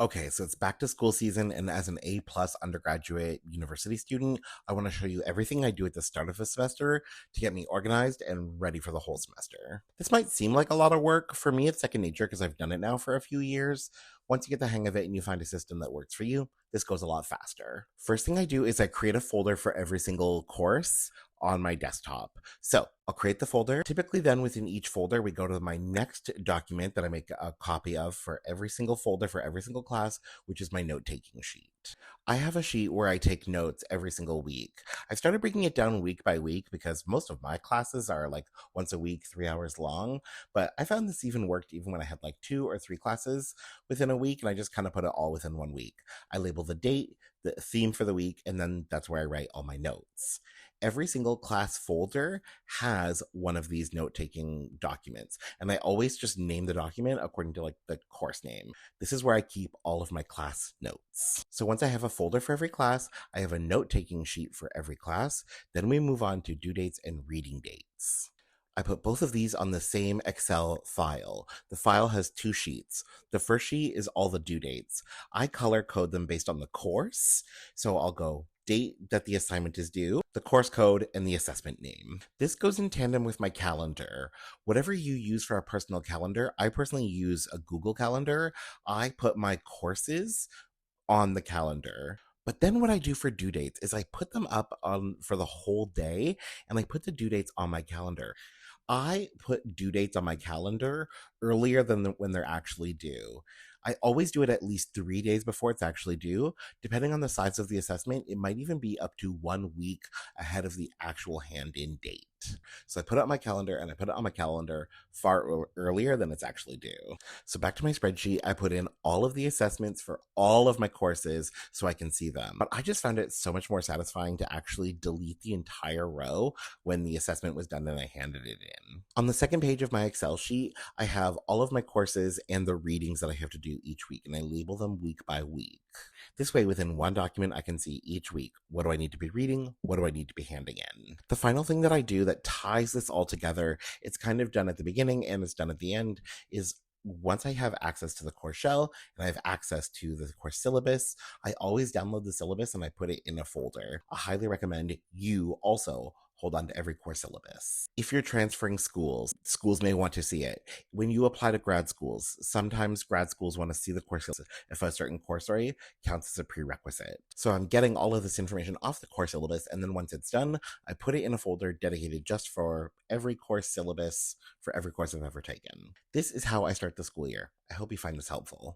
Okay, so it's back to school season, and as an A plus undergraduate university student, I want to show you everything I do at the start of the semester to get me organized and ready for the whole semester. This might seem like a lot of work. For me, it's second nature because I've done it now for a few years. Once you get the hang of it and you find a system that works for you, this goes a lot faster. First thing I do is I create a folder for every single course on my desktop. So I'll create the folder. Typically, then within each folder, we go to my next document that I make a copy of for every single folder for every single class, which is my note taking sheet. I have a sheet where I take notes every single week. I started breaking it down week by week because most of my classes are like once a week, 3 hours long. But I found this even worked even when I had like 2 or 3 classes within a week, and I just kind of put it all within one week. I label the date, the theme for the week, and then that's where I write all my notes. Every single class folder has one of these note-taking documents, and I always just name the document according to like the course name. This is where I keep all of my class notes. So once I have a folder for every class, I have a note-taking sheet for every class. Then we move on to due dates and reading dates. I put both of these on the same Excel file. The file has 2 sheets. The first sheet is all the due dates. I color code them based on the course. So I'll go date that the assignment is due, the course code, and the assessment name. This goes in tandem with my calendar. Whatever you use for a personal calendar, I personally use a Google Calendar. I put my courses on the calendar. But then what I do for due dates is I put them up on for the whole day, and I put the due dates on my calendar. I put due dates on my calendar earlier than when they're actually due. I always do it at least 3 days before it's actually due. Depending on the size of the assessment, it might even be up to 1 week ahead of the actual hand in date. So I put it on my calendar, and I put it on my calendar far earlier than it's actually due. So back to my spreadsheet, I put in all of the assessments for all of my courses so I can see them. But I just found it so much more satisfying to actually delete the entire row when the assessment was done and I handed it in. On the second page of my Excel sheet, I have all of my courses and the readings that I have to do each week, and I label them week by week. This way, within one document, I can see each week, what do I need to be reading? What do I need to be handing in? The final thing that I do that ties this all together, it's kind of done at the beginning and it's done at the end, is once I have access to the course shell and I have access to the course syllabus, I always download the syllabus and I put it in a folder. I highly recommend you also hold on to every course syllabus. If you're transferring schools, schools may want to see it. When you apply to grad schools, sometimes grad schools want to see the course syllabus if a certain course area counts as a prerequisite. So I'm getting all of this information off the course syllabus, and then once it's done, I put it in a folder dedicated just for every course syllabus for every course I've ever taken. This is how I start the school year. I hope you find this helpful.